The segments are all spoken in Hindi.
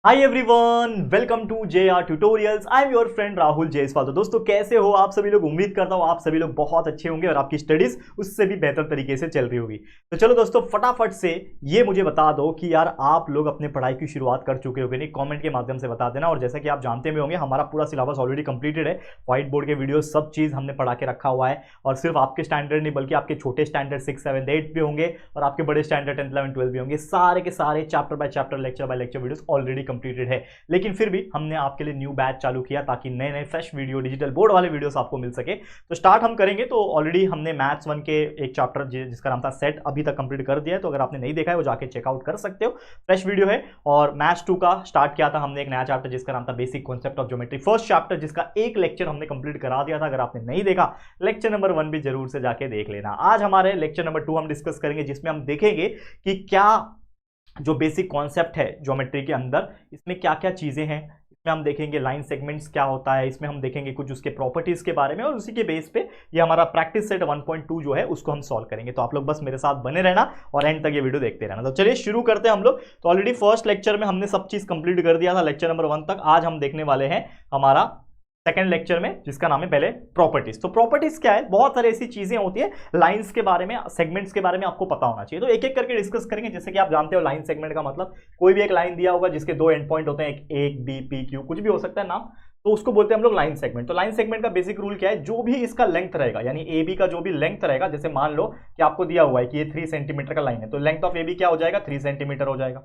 Hi everyone, welcome to JR tutorials. I am your friend Rahul Jaiswal. तो दोस्तों कैसे हो आप सभी लोग? उम्मीद करता हूँ आप सभी लोग बहुत अच्छे होंगे और आपकी स्टडीज उससे भी बेहतर तरीके से चल रही होगी। तो चलो दोस्तों फटाफट से ये मुझे बता दो कि यार आप लोग अपने पढ़ाई की शुरुआत कर चुके होंगे, नहीं कमेंट के माध्यम से बता देना। और जैसा कि आप जानते भी होंगे हमारा पूरा सिलेबस ऑलरेडी कंप्लीटेड है, व्हाइट बोर्ड के वीडियो सब चीज़ हमने पढ़ा के रखा हुआ है। और सिर्फ आपके स्टैंडर्ड नहीं बल्कि आपके छोटे स्टैंडर्ड 6, 7, 8 भी होंगे और आपके बड़े स्टैंडर्ड 10, 11, 12 भी होंगे। सारे के सारे chapter by chapter, lecture by lecture videos already completed है। लेकिन फिर भी हमने आपके लिए न्यू बैच चालू किया ताकि नए नए फ्रेश वीडियो, डिजिटल बोर्ड वाले वीडियोस आपको मिल सके। तो स्टार्ट हम करेंगे। तो ऑलरेडी हमने मैथ्स 1 के एक चैप्टर जिसका नाम था सेट अभी तक कंप्लीट कर दिया है। तो अगर आपने नहीं देखा है वो जाके चेकआउट कर सकते हो, फ्रेश वीडियो है। और मैथ्स 2 का स्टार्ट किया था हमने एक नया चैप्टर जिसका नाम था basic concept of geometry, first chapter जिसका एक लेक्चर हमने कंप्लीट करा दिया था। अगर आपने नहीं देखा लेक्चर नंबर 1 भी जरूर से जाके देख लेना। आज हमारे लेक्चर नंबर 2 हम डिस्कस करेंगे जिसमें हम देखेंगे कि क्या जो बेसिक कॉन्सेप्ट है ज्योमेट्री के अंदर इसमें क्या क्या चीजें हैं। इसमें हम देखेंगे लाइन सेगमेंट्स क्या होता है, इसमें हम देखेंगे कुछ उसके प्रॉपर्टीज के बारे में और उसी के बेस पे ये हमारा प्रैक्टिस सेट 1.2 जो है उसको हम सॉल्व करेंगे। तो आप लोग बस मेरे साथ बने रहना और एंड तक ये वीडियो देखते रहना। तो चलिए शुरू करते हैं हम लोग। तो ऑलरेडी फर्स्ट लेक्चर में हमने सब चीज कंप्लीट कर दिया था, लेक्चर नंबर 1 तक। आज हम देखने वाले हैं हमारा सेकेंड लेक्चर में जिसका नाम है पहले प्रॉपर्टीज। तो प्रॉपर्टीज क्या है? बहुत सारी ऐसी चीजें होती है लाइंस के बारे में, सेगमेंट्स के बारे में आपको पता होना चाहिए। तो एक एक करके डिस्कस करेंगे। जैसे कि आप जानते हो लाइन सेगमेंट का मतलब कोई भी एक लाइन दिया होगा जिसके दो एंड पॉइंट होते हैं, एक बी, पी, क्यू, कुछ भी हो सकता है नाम, तो उसको बोलते हैं हम लोग लाइन सेगमेंट। तो लाइन सेगमेंट का बेसिक रूल क्या है? जो भी इसका लेंथ रहेगा, यानी ए बी का जो भी लेंथ रहेगा, जैसे मान लो कि आपको दिया हुआ है कि ये 3 सेंटीमीटर का लाइन है, तो लेंथ ऑफ ए बी क्या हो जाएगा? 3 सेंटीमीटर हो जाएगा।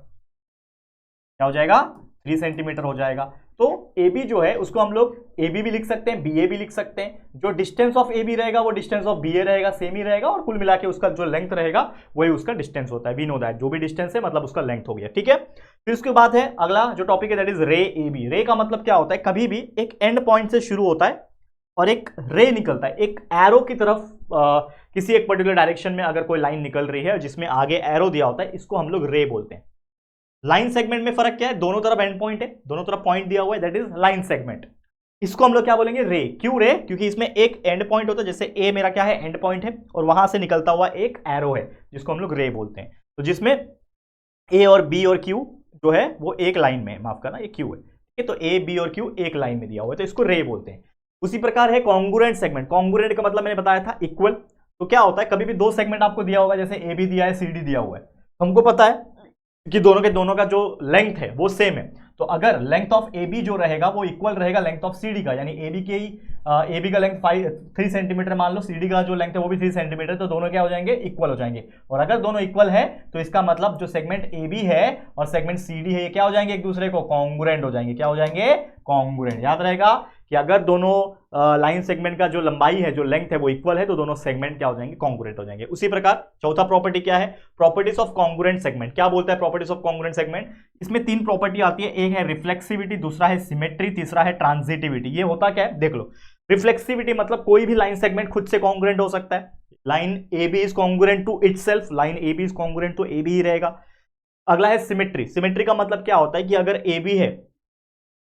क्या हो जाएगा? 3 सेंटीमीटर हो जाएगा। तो ए बी जो है उसको हम लोग ए बी भी लिख सकते हैं, बी ए भी लिख सकते हैं। जो डिस्टेंस ऑफ ए बी रहेगा वो डिस्टेंस ऑफ बी ए रहेगा, सेम ही रहेगा। और कुल मिला के उसका जो लेंथ रहेगा वही उसका डिस्टेंस होता है। वी नो दैट जो भी डिस्टेंस है मतलब उसका लेंथ हो गया, ठीक है। फिर उसके बाद है अगला जो टॉपिक है दैट इज रे ए बी। रे का मतलब क्या होता है? कभी भी एक एंड पॉइंट से शुरू होता है और एक रे निकलता है, एक एरो की तरफ किसी एक पर्टिकुलर डायरेक्शन में अगर कोई लाइन निकल रही है जिसमें आगे एरो दिया होता है, इसको हम लोग रे बोलते हैं। लाइन सेगमेंट में फर्क क्या है? दोनों तरफ एंड पॉइंट है, दोनों तरफ पॉइंट दिया हुआ है, दैट इज लाइन सेगमेंट। इसको हम लोग क्या बोलेंगे? रे। क्यों रे? क्योंकि इसमें एक एंड पॉइंट होता है, जैसे ए मेरा क्या है? एंड पॉइंट है, और वहां से निकलता हुआ एक एरो है जिसको हम लोग रे बोलते हैं। तो जिसमें ए और बी और क्यू जो है वो एक लाइन में, माफ करना ये क्यू है, ठीक है। तो ए बी और क्यू एक लाइन में दिया हुआ है तो इसको रे बोलते हैं। उसी प्रकार है कॉन्ग्रुएंट सेगमेंट। कॉन्ग्रुएंट का मतलब मैंने बताया था इक्वल। तो क्या होता है? कभी भी दो सेगमेंट आपको दिया होगा, जैसे ए बी दिया है, सी डी दिया हुआ है, तो हमको पता है कि दोनों का जो लेंथ है वो सेम है। तो अगर लेंथ ऑफ ए बी जो रहेगा वो इक्वल रहेगा लेंथ ऑफ सी डी का, यानी ए बी का लेंथ 3 सेंटीमीटर मान लो, सी डी का जो लेंथ है वो भी 3 सेंटीमीटर, तो दोनों क्या हो जाएंगे? इक्वल हो जाएंगे। और अगर दोनों इक्वल है तो इसका मतलब जो सेगमेंट ए बी है और सेगमेंट सी डी है ये क्या हो जाएंगे? एक दूसरे को कॉन्ग्रुएंट हो जाएंगे। क्या हो जाएंगे? कॉन्ग्रुएंट। याद रहेगा कि अगर दोनों लाइन सेगमेंट का जो लंबाई है, जो लेंथ है वो इक्वल है तो दोनों सेगमेंट क्या हो जाएंगे? कॉन्ग्रुएंट हो जाएंगे। उसी प्रकार चौथा प्रॉपर्टी क्या है? Properties of congruent segment. क्या बोलता है प्रॉपर्टीज ऑफ कॉन्ग्रुएंट सेगमेंट? इसमें 3 प्रॉपर्टी आती है। एक है रिफ्लेक्सिविटी, दूसरा है सिमेट्री, तीसरा है ट्रांजिटिविटी। ये होता क्या है? देख लो। रिफ्लेक्सिविटी मतलब कोई भी लाइन सेगमेंट खुद से कॉन्ग्रुएंट हो सकता है। Line A B is congruent to itself, line A B is congruent to A B ही रहेगा। अगला है सिमेट्री। सिमेट्री का मतलब क्या होता है कि अगर ए बी है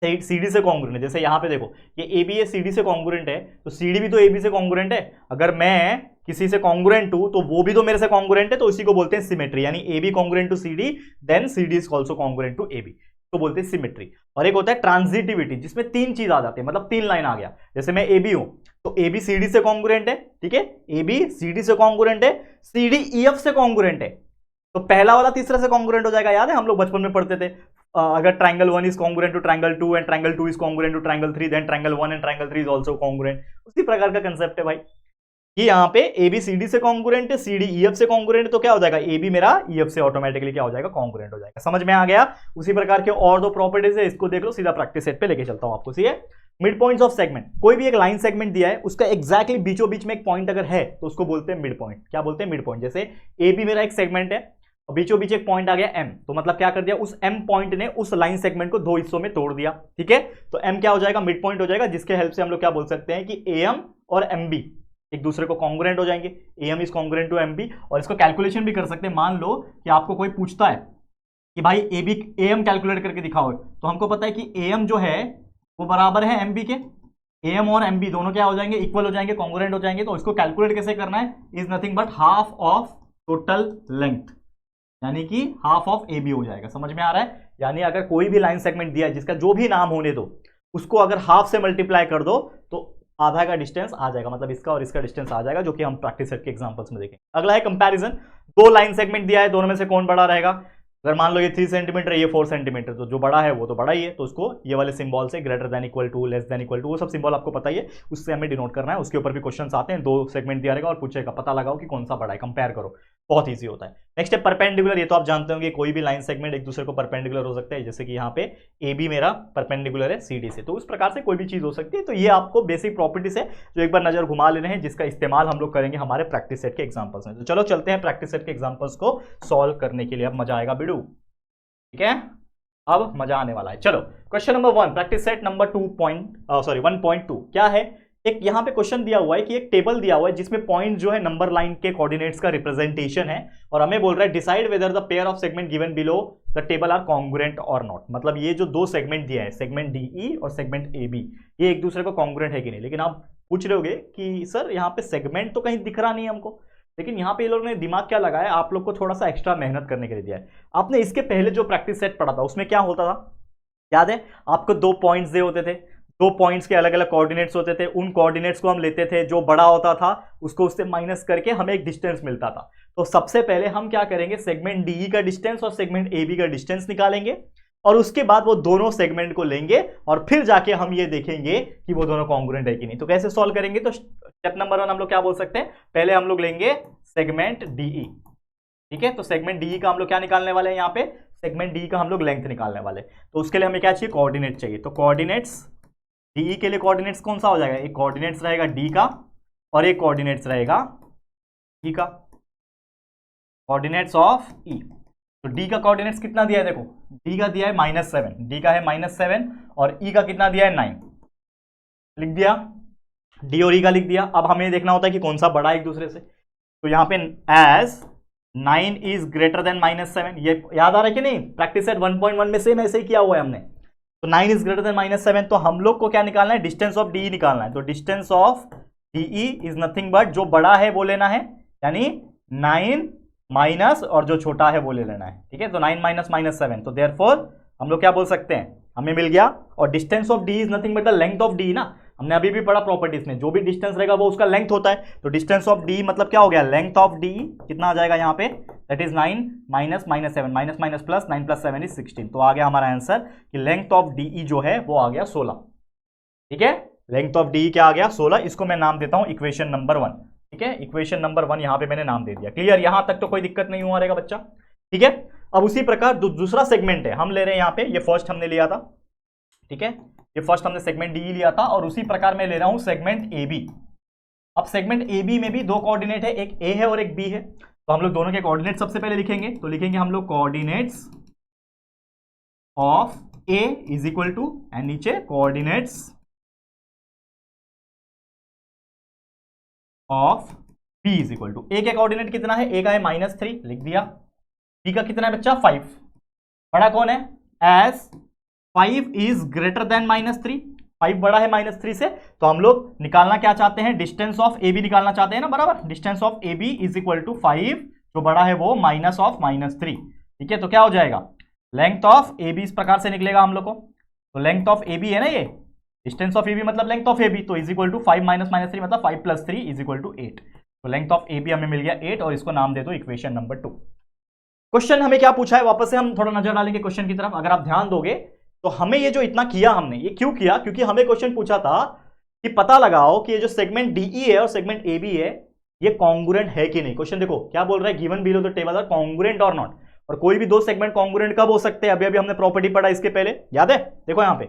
सीडी से कॉन्ग्रुएंट है, जैसे यहां पे देखो ये ए बी है, सीडी से कॉन्ग्रुएंट है, तो सीडी भी तो ए बी से कॉन्ग्रुएंट है। अगर मैं किसी से कॉन्ग्रुएंट हूं तो वो भी तो मेरे से कॉन्ग्रुएंट है, तो इसी को बोलते हैं सिमेट्री। यानी A B congruent to CD, then CD is also congruent to A B, तो बोलते हैं सिमेट्री। और एक होता है ट्रांजिटिविटी, जिसमें 3 चीज आ जाती है, मतलब 3 लाइन आ गया। जैसे मैं ए बी हूं तो ए बी सी डी से कॉन्ग्रुएंट है, ठीक है, ए बी सी डी से कॉन्ग्रुएंट है, सी डी ई एफ से कॉन्ग्रुएंट है। तो पहला वाला तीसरा से कॉन्ग्रुएंट हो जाएगा। याद है हम लोग बचपन में पढ़ते थे, अगर triangle 1 is congruent to triangle 2 and triangle 2 is congruent to triangle 3, then triangle 1 and triangle 3 is also congruent. उसी प्रकार का कांसेप्ट है भाई। ये यहाँ पे ए बी सी डी से कॉन्ग्रुएंट है, सी डी ई एफ से कॉन्ग्रुएंट, तो क्या हो जाएगा? ए बी मेरा ई एफ से ऑटोमेटिकली क्या हो जाएगा? कॉन्ग्रुएंट हो जाएगा। समझ में आ गया? उसी प्रकार के और 2 प्रॉपर्टीज है, इसको देख लो, सीधा प्रैक्टिस सेट पे लेके चलता हूं आपको। सी है मिड पॉइंट्स ऑफ सेगमेंट। कोई भी एक लाइन सेगमेंट दिया है, उसका एग्जैक्टली बीचों बीच में एक पॉइंट अगर है तो उसको बोलते हैं मिड पॉइंट। क्या बोलते हैं? Mid point. जैसे ए बी मेरा एक सेगमेंट है, बीचों बीच एक पॉइंट आ गया एम, तो मतलब क्या कर दिया? उस एम पॉइंट ने उस लाइन सेगमेंट को 2 हिस्सों में तोड़ दिया, ठीक है। तो एम क्या हो जाएगा? मिड पॉइंट हो जाएगा, जिसके हेल्प से हम लोग क्या बोल सकते हैं कि ए एम और एम बी एक दूसरे को कॉन्ग्रुएंट हो जाएंगे। A M is congruent to M B. और इसको कैलकुलेशन भी कर सकते हैं। मान लो कि आपको कोई पूछता है कि भाई A B A M calculate करके दिखाओ, तो हमको पता है कि ए एम जो है वो बराबर है एम बी के। ए एम और एम बी दोनों क्या हो जाएंगे? इक्वल हो जाएंगे, कॉन्ग्रुएंट हो जाएंगे। तो इसको कैलकुलेट कैसे करना है? Is nothing but half of total length. यानी कि हाफ ऑफ ए बी हो जाएगा। समझ में आ रहा है? यानी अगर कोई भी लाइन सेगमेंट दिया है जिसका जो भी नाम होने दो, उसको अगर हाफ से मल्टीप्लाई कर दो तो आधा का डिस्टेंस आ जाएगा, मतलब इसका और इसका डिस्टेंस आ जाएगा, जो कि हम प्रैक्टिस सेट के एग्जांपल्स में देखेंगे। अगला है कंपैरिजन। दो लाइन सेगमेंट दिया है, दोनों में से कौन बड़ा रहेगा? अगर मान लो ये 3 सेंटीमीटर, ये 4 सेंटीमीटर, तो जो बड़ा है वो तो बड़ा ही है, तो उसको ये वाले सिंबल से greater than equal to, less than equal to, वो सब सिंबल आपको पता ही है, उससे हमें डिनोट करना है। उसके ऊपर भी क्वेश्चंस आते हैं, 2 सेगमेंट दिया रहेगा और पूछेगा पता लगाओ कि कौन सा बड़ा है, कंपेयर करो, बहुत ईजी होता है। नेक्स्ट है परपेंडिकुलर। ये तो आप जानते होंगे, कोई भी लाइन सेगमेंट एक दूसरे को परपेंडिकुलर हो सकता है, जैसे कि यहाँ पे ए बी मेरा परपेंडिकुलर है सी डी से, तो उस प्रकार से कोई भी चीज हो सकती है। तो ये आपको बेसिक प्रॉपर्टीज है जो एक बार नजर घुमा लेने हैं, जिसका इस्तेमाल हम लोग करेंगे हमारे प्रैक्टिस सेट के एग्जाम्पल्स में। तो चलो चलते हैं प्रैक्टिस सेट के एग्जाम्पल्स को सॉल्व करने के लिए। अब मजा आएगा बिडू, ठीक है? अब मजा आने वाला है। चलो question number 1, practice set number 1.2 क्या है? एक यहाँ पे क्वेश्चन दिया हुआ है कि एक टेबल दिया हुआ है जिसमें पॉइंट जो है नंबर लाइन के कोऑर्डिनेट्स का रिप्रेजेंटेशन है, और हमें बोल रहा है decide whether the pair of segment given below the table are congruent और नॉट। मतलब ये जो 2 सेगमेंट दिया है, सेगमेंट डीई और सेगमेंट ए बी, ये एक दूसरे को कॉन्ग्रुएंट है कि नहीं। लेकिन आप पूछ रहे होगे कि सर यहाँ पे सेगमेंट तो कहीं दिख रहा नहीं हमको, लेकिन यहाँ पे ये लोगों ने दिमाग क्या लगाया, आप लोग को थोड़ा सा एक्स्ट्रा मेहनत करने के लिए दिया है। आपने इसके पहले जो प्रैक्टिस सेट पढ़ा था उसमें क्या होता था, याद है? आपको 2 पॉइंट्स दे होते थे, 2 पॉइंट्स के अलग अलग कोऑर्डिनेट्स होते थे, उन कोऑर्डिनेट्स को हम लेते थे, जो बड़ा होता था उसको उससे माइनस करके हमें एक डिस्टेंस मिलता था। तो सबसे पहले हम क्या करेंगे, सेगमेंट डीई का डिस्टेंस और सेगमेंट ए बी का डिस्टेंस निकालेंगे, और उसके बाद वो दोनों सेगमेंट को लेंगे और फिर जाके हम ये देखेंगे कि वो दोनों कॉन्ग्रुएंट है कि नहीं। तो कैसे सॉल्व करेंगे? तो स्टेप नंबर 1 हम लोग क्या बोल सकते हैं, पहले हम लोग लेंगे सेगमेंट डीई, ठीक है? तो सेगमेंट डीई का हम लोग क्या निकालने वाले हैं, यहाँ पे सेगमेंट डीई का हम लोग लेंथ निकालने वाले। तो उसके लिए हमें क्या चाहिए, कोऑर्डिनेट चाहिए। तो कोऑर्डिनेट्स डीई के लिए कोऑर्डिनेट्स कौन सा हो जाएगा, एक कोऑर्डिनेट्स रहेगा डी का और एक कोऑर्डिनेट्स रहेगा ई का, कोऑर्डिनेट्स ऑफ ई। तो डी का कोऑर्डिनेट्स कितना दिया है, देखो डी का दिया है -7, डी का है -7 और ई का कितना दिया है 9, लिख दिया, डी और ई का लिख दिया। अब हमें देखना होता है कि कौन सा बड़ा है एक दूसरे से। तो यहाँ पे एज 9 इज ग्रेटर देन -7, ये याद आ रहा है कि नहीं? प्रैक्टिस सेट 1.1 में सेम ऐसे ही किया हुआ है हमने। तो 9 इज ग्रेटर देन -7, तो हम लोग को क्या निकालना है, डिस्टेंस ऑफ डी निकालना है। तो distance of DE is nothing but जो बड़ा है वो लेना है, यानी 9 माइनस और जो छोटा है वो ले लेना है, ठीक है? तो 9 माइनस -7, तो देयरफॉर हम लोग क्या बोल सकते हैं, हमें मिल गया। और distance of D is nothing but the length of D ना, हमने अभी भी पढ़ा प्रॉपर्टीज में, जो भी डिस्टेंस रहेगा वो उसका लेंथ होता है। तो डिस्टेंस ऑफ डी मतलब क्या हो गया, लेंथ ऑफ डी कितना आ जाएगा यहाँ पे, that is 9 minus -7, minus minus plus, 9 + 7 = 16। तो आ गया हमारा आंसर कि लेंथ ऑफ डीई जो है वो आ गया 16, ठीक है? लेंथ ऑफ डीई क्या आ गया, 16। इसको मैं नाम देता हूं इक्वेशन नंबर 1, ठीक है? इक्वेशन नंबर 1 यहां पे मैंने नाम दे दिया। क्लियर? यहां तक तो कोई दिक्कत नहीं हुआ रहेगा बच्चा, ठीक है? अब उसी प्रकार दूसरा सेगमेंट है, हम ले रहे हैं यहाँ पे, ये फर्स्ट हमने लिया था, ठीक है? ये फर्स्ट हमने सेगमेंट डी लिया था, और उसी प्रकार मैं ले रहा हूं सेगमेंट ए बी। अब सेगमेंट ए बी में भी 2 कोऑर्डिनेट है, एक ए है और एक बी है। तो हम लोग दोनों के कोऑर्डिनेट सबसे पहले लिखेंगे। तो लिखेंगे हम लोग coordinates of A is equal to, and नीचे coordinates of B is equal to. A के कोऑर्डिनेट कितना है, ए का है -3, लिख दिया। बी का कितना है बच्चा, 5। बड़ा कौन है, एज 5 इज ग्रेटर देन -3, 5 बड़ा है -3 से। तो हम लोग निकालना क्या चाहते हैं, डिस्टेंस ऑफ ए बी निकालना चाहते हैं ना, बराबर। Distance of A B is equal to 5, जो बड़ा है वो माइनस ऑफ -3, ठीक है? तो क्या हो जाएगा, लेंथ ऑफ ए बी इस प्रकार से निकलेगा हम लोग को। तो लेंथ ऑफ ए बी है ना, ये डिस्टेंस ऑफ ए बी मतलब लेंथ ऑफ ए बी, तो इज इक्वल टू 5 माइनस -3 मतलब 5 + 3 इज इक्वल टू 8। तो लेंथ ऑफ ए बी हमें मिल गया 8, और इसको नाम दे दो इक्वेशन नंबर 2। क्वेश्चन हमें क्या पूछा है, वापस से हम थोड़ा नजर डालेंगे क्वेश्चन की तरफ। अगर आप ध्यान दोगे तो हमें ये जो इतना किया हमने, ये क्यों किया, क्योंकि हमें क्वेश्चन पूछा था कि पता लगाओ कि ये जो सेगमेंट डीई है और सेगमेंट ए बी है, ये कॉन्ग्रुएंट है कि नहीं। क्वेश्चन देखो क्या बोल रहा है, given below the table are congruent और नॉट। और कोई भी 2 सेगमेंट कॉन्ग्रुएंट कब हो सकते हैं, अभी अभी हमने प्रॉपर्टी पढ़ा इसके पहले, याद है? देखो यहाँ पे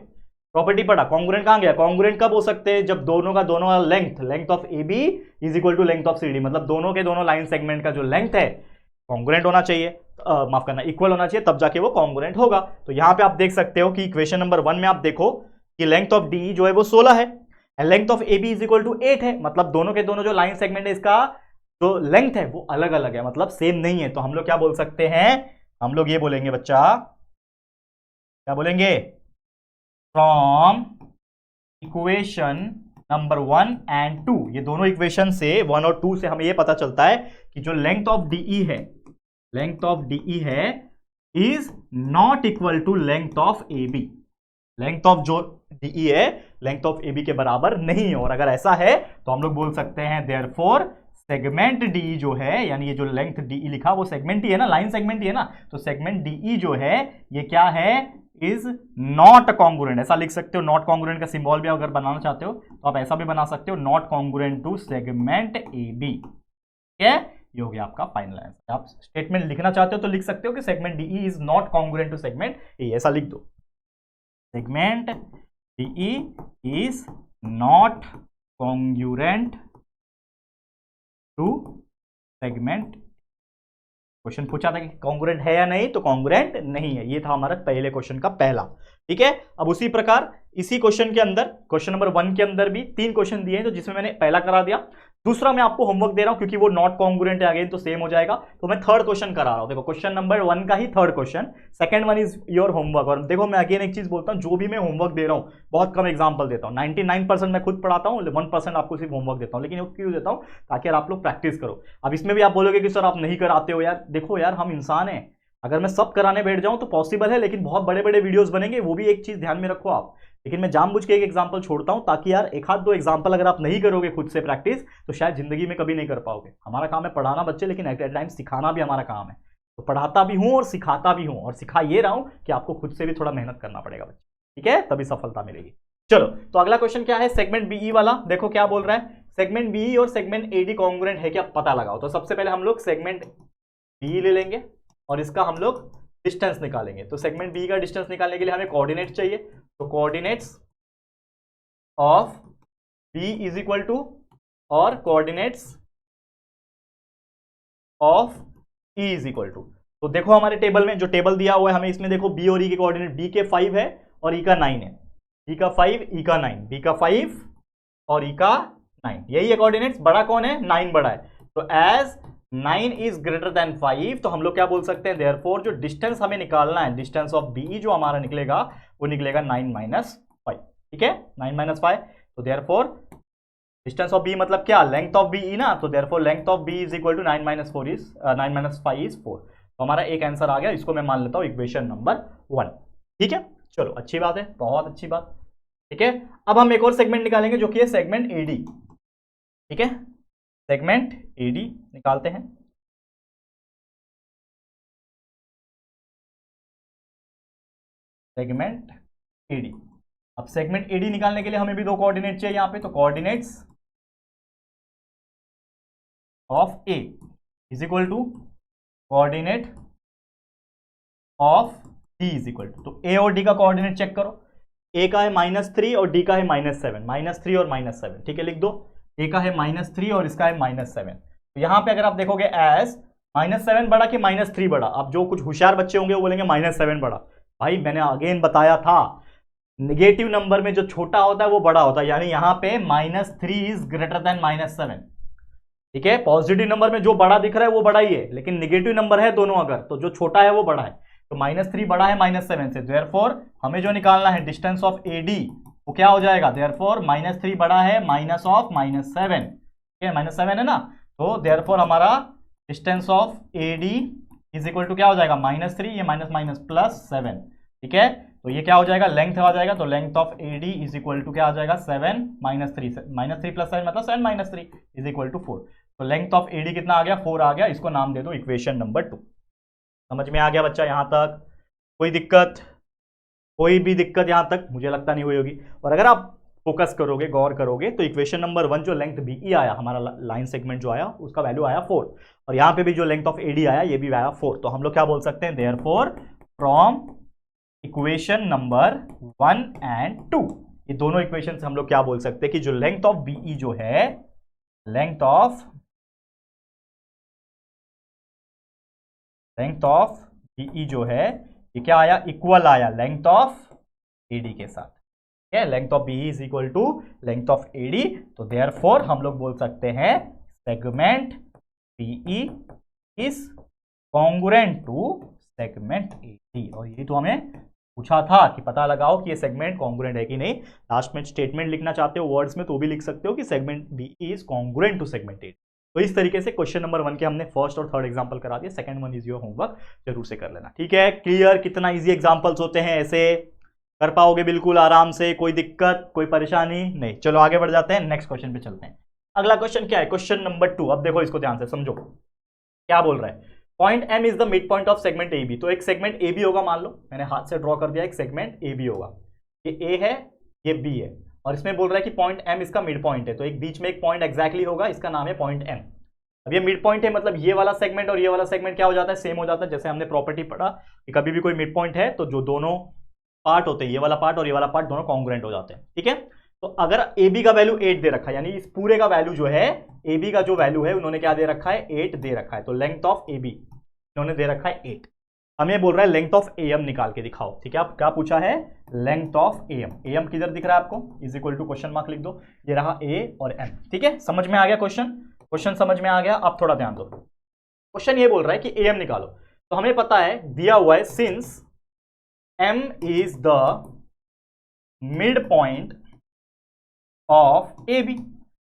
प्रॉपर्टी पढ़ा, कॉन्ग्रुएंट कहां गया, कॉन्ग्रुएंट कब हो सकते हैं, जब दोनों का दोनों length of A B is equal to length of C D, मतलब दोनों के दोनों लाइन सेगमेंट का जो लेंथ है कॉन्ग्रुएंट होना चाहिए, माफ करना, इक्वल होना चाहिए, तब जाके वो कॉन्ग्रुएंट होगा। तो यहां पे आप देख सकते हो कि इक्वेशन नंबर 1 में आप देखो कि लेंथ ऑफ डी जो है वो 16 है, and length of A B is equal to 8 है, मतलब दोनों के दोनों जो लाइन सेगमेंट है इसका जो लेंथ है वो अलग अलग है, मतलब सेम नहीं है। तो हम लोग क्या बोल सकते हैं, हम लोग ये बोलेंगे बच्चा, क्या बोलेंगे, फ्रॉम इक्वेशन नंबर 1 एंड 2, ये दोनों इक्वेशन से 1 और 2 से हमें ये पता चलता है कि जो लेंथ ऑफ डीई है लेंथ ऑफ डीई है is not equal to length of A B. Length of जो डीई है लेंथ ऑफ ए बी के बराबर नहीं है, और अगर ऐसा है तो हम लोग बोल सकते हैं देयरफॉर सेगमेंट डीई जो है, यानी ये जो लेंथ डीई लिखा वो सेगमेंट ही है ना, लाइन सेगमेंट ही है ना, तो सेगमेंट डीई जो है ये क्या है, इज नॉट कॉन्ग्रुएंट। ऐसा लिख सकते हो, नॉट कॉन्ग्रुएंट का सिंबल भी अगर बनाना चाहते हो तो आप ऐसा भी बना सकते हो, not congruent to segment A B. ठीक है, ये हो गया आपका फाइनल आंसर। आप स्टेटमेंट लिखना चाहते हो तो लिख सकते हो कि segment DE is not congruent to segment A, ऐसा लिख दो, segment DE is not congruent to segment. Question पूछा था कि कॉन्ग्रुएंट है या नहीं, तो कॉन्ग्रुएंट नहीं है। ये था हमारा पहले क्वेश्चन का पहला। ठीक है, अब उसी प्रकार इसी क्वेश्चन के अंदर क्वेश्चन नंबर 1 के अंदर भी 3 क्वेश्चन दिए हैं, तो जिसमें मैंने पहला करा दिया, दूसरा मैं आपको होमवर्क दे रहा हूं क्योंकि वो नॉट कॉन्ग्रुएंट है अगेन, तो सेम हो जाएगा, तो मैं थर्ड क्वेश्चन करा रहा हूं। देखो क्वेश्चन नंबर 1 का ही third question, second one is your homework. और देखो मैं अगेन एक चीज बोलता हूं, जो भी मैं होमवर्क दे रहा हूं बहुत कम एग्जांपल देता हूं, 99% मैं खुद पढ़ाता हूं, 1% आपको सिर्फ होमवर्क देता हूं। लेकिन क्यों देता हूं, ताकि आप लोग प्रैक्टिस करो। अब इसमें भी आप बोलोगे कि सर आप नहीं कराते हो यार, देखो यार हम इंसान हैं, अगर मैं सब कराने बैठ जाऊं तो पॉसिबल है, लेकिन बहुत बड़े बड़े वीडियोस बनेंगे, वो भी एक चीज ध्यान में रखो आप। लेकिन मैं जानबूझ के एक एग्जांपल छोड़ता हूं ताकि यार एक हाथ दो एग्जांपल अगर आप नहीं करोगे खुद से प्रैक्टिस तो शायद जिंदगी में कभी नहीं कर पाओगे। हमारा काम है पढ़ाना बच्चे, लेकिन एट टाइम सिखाना भी हमारा काम है, तो पढ़ाता भी हूं और सिखाता भी हूं, और सिखा ये रहा हूं कि आपको खुद से भी थोड़ा मेहनत करना पड़ेगा बच्चे। ठीक है, तभी सफलता मिलेगी। चलो तो अगला क्वेश्चन क्या है, सेगमेंट बीई वाला। देखो क्या बोल रहा है, सेगमेंट बीई और सेगमेंट एडी कॉन्ग्रुएंट है क्या पता लगाओ। तो सबसे पहले हम लोग सेगमेंट बीई ले लेंगे और इसका हम लोग डिस्टेंस निकालेंगे। तो सेगमेंट बी का डिस्टेंस निकालने के लिए हमें कोऑर्डिनेट्स चाहिए, तो coordinates of B is equal to, और coordinates of E is equal to. तो देखो हमारे टेबल में जो टेबल दिया हुआ है हमें, इसमें देखो बी और ई के कोऑर्डिनेट, बी के 5 है और ई का 9 है, बी का 5 ई का 9, बी का 5 और ई का 9, यही है कोऑर्डिनेट्स। बड़ा कौन है, 9 बड़ा है, तो एज 9 इज ग्रेटर देन 5, तो हम लोग क्या बोल सकते हैं, देयरफॉर जो डिस्टेंस हमें निकालना है, डिस्टेंस ऑफ बी जो हमारा निकलेगा वो निकलेगा 9 माइनस 5। ठीक है, 9 माइनस 5, तो देयरफॉर डिस्टेंस ऑफ बी मतलब क्या, लेंथ ऑफ बी ना, तो therefore length of B is equal to 9 minus 4 is 9 minus 5 is 4। तो हमारा एक आंसर आ गया, इसको मैं मान लेता हूं इक्वेशन नंबर 1। ठीक है, चलो अच्छी बात है, बहुत अच्छी बात। ठीक है, अब हम एक और सेगमेंट निकालेंगे जो कि है सेगमेंट एडी। ठीक है, सेगमेंट एडी निकालते हैं। सेगमेंट एडी, अब सेगमेंट एडी निकालने के लिए हमें भी दो कोऑर्डिनेट चाहिए यहाँ पे, तो coordinates of A is equal to coordinate of D is equal to, तो ए और डी का कोऑर्डिनेट चेक करो, ए का है -3 और डी का है -7, -3 और -7। ठीक है, लिख दो, ए का है -3 और इसका है -7। तो यहां पे अगर आप देखोगे एज -7 बड़ा कि -3 बड़ा, अब जो कुछ होशियार बच्चे होंगे वो बोलेंगे -7 बड़ा। भाई मैंने अगेन बताया था, नेगेटिव नंबर में जो छोटा होता है वो बड़ा होता है, यानी यहां पे -3 इज ग्रेटर देन -7। ठीक है, पॉजिटिव नंबर में जो बड़ा दिख रहा है वो बड़ा ही है, लेकिन नेगेटिव नंबर है दोनों अगर, तो जो छोटा है वो बड़ा है, तो -3 बड़ा है -7 से, देयरफॉर हमें जो निकालना है डिस्टेंस ऑफ एडी वो क्या हो जाएगा, देयरफॉर -3 बड़ा है माइनस ऑफ -7। ठीक है, -7 है ना, तो देयरफॉर हमारा distance of AD is equal to क्या हो जाएगा, -3, ये माइनस माइनस +7। ठीक है, तो ये क्या हो जाएगा, लेंथ आ जाएगा, तो length of AD is equal to क्या आ जाएगा, 7 -3, -3 + 7 मतलब 7 - 3 इज इक्वल टू 4। तो लेंथ ऑफ एडी कितना आ गया, 4 आ गया, इसको नाम दे दो इक्वेशन नंबर 2। समझ में आ गया बच्चा, यहां तक कोई दिक्कत, कोई भी दिक्कत यहां तक मुझे लगता नहीं हुई होगी। और अगर आप फोकस करोगे, गौर करोगे, तो इक्वेशन नंबर 1 जो लेंथ बीई आया हमारा, लाइन सेगमेंट जो आया उसका वैल्यू आया 4, और यहां पे भी जो लेंथ ऑफ एडी आया ये भी आया 4। तो हम लोग क्या बोल सकते हैं, therefore from equation number 1 and 2, ये दोनों इक्वेशन से हम लोग क्या बोल सकते हैं कि जो लेंथ ऑफ बीई जो है, लेंथ ऑफ बीई जो है ये क्या आया, इक्वल आया लेंथ ऑफ एडी के साथ। ठीक है, length of BE is equal to length of AD, तो देयरफॉर हम लोग बोल सकते हैं segment BE is congruent to segment AD. और ये तो हमें पूछा था कि पता लगाओ कि ये सेगमेंट कॉन्ग्रुएंट है कि नहीं। लास्ट में स्टेटमेंट लिखना चाहते हो वर्ड्स में तो भी लिख सकते हो कि segment BE is congruent to segment AD. तो इस तरीके से क्वेश्चन नंबर 1 के हमने फर्स्ट और थर्ड एग्जांपल करा दिया। Second one is your homework, जरूर से कर लेना। ठीक है, क्लियर? कितना इजी एग्जांपल्स होते हैं, ऐसे कर पाओगे बिल्कुल आराम से, कोई दिक्कत कोई परेशानी नहीं। चलो आगे बढ़ जाते हैं, नेक्स्ट क्वेश्चन पे चलते हैं। अगला क्वेश्चन क्या है? Question number 2। अब देखो इसको ध्यान से समझो, क्या बोल रहा है। Point M is the midpoint of segment A B. तो एक सेगमेंट ए बी होगा, मान लो मैंने हाथ से ड्रॉ कर दिया, एक सेगमेंट ए बी होगा, ये ए है ये बी है, और इसमें बोल रहा है कि पॉइंट एम इसका मिड पॉइंट है। तो एक बीच में एक पॉइंट एग्जैक्टली होगा, इसका नाम है पॉइंट एम। अब ये मिड पॉइंट है, मतलब ये वाला सेगमेंट और ये वाला सेगमेंट क्या हो जाता है? सेम हो जाता है। जैसे हमने प्रॉपर्टी पढ़ा कि कभी भी कोई मिड पॉइंट है तो जो दोनों पार्ट होते हैं, ये वाला पार्ट और ये वाला पार्ट, दोनों कॉन्ग्रुएंट हो जाते हैं। ठीक है, तो अगर ए बी का वैल्यू 8 दे रखा है, यानी इस पूरे का वैल्यू जो है, ए बी का जो वैल्यू है उन्होंने क्या दे रखा है? 8 दे रखा है। तो लेंथ ऑफ ए बी इन्होंने दे रखा है 8। हमें बोल रहा है लेंथ ऑफ ए एम निकाल के दिखाओ। ठीक है, आप क्या पूछा है? Length of A M. A M किधर दिख रहा है आपको? Is equal to question mark लिख दो, ये रहा ए और एम। ठीक है, समझ में आ गया क्वेश्चन? क्वेश्चन समझ में आ गया। अब थोड़ा ध्यान दो, क्वेश्चन ये बोल रहा है कि ए एम निकालो। तो हमें पता है, दिया हुआ है, since M is the midpoint of A B,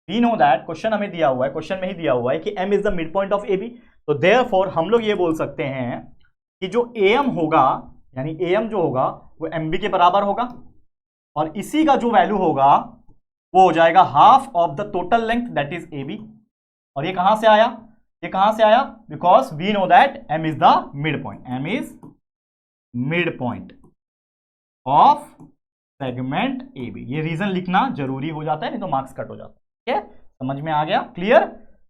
we know that, question हमें दिया हुआ है, क्वेश्चन में ही दिया हुआ है कि m is the midpoint of A B. तो देयरफॉर हम लोग ये बोल सकते हैं कि जो am होगा, यानी am जो होगा वो mb के बराबर होगा, और इसी का जो वैल्यू होगा वो हो जाएगा half of the total length that is A B. और ये कहां से आया? ये कहां से आया? Because we know that m is the midpoint, m is midpoint of segment A B. ये रीजन लिखना जरूरी हो जाता है, नहीं तो मार्क्स कट हो जाता है। ठीक है, समझ में आ गया? क्लियर?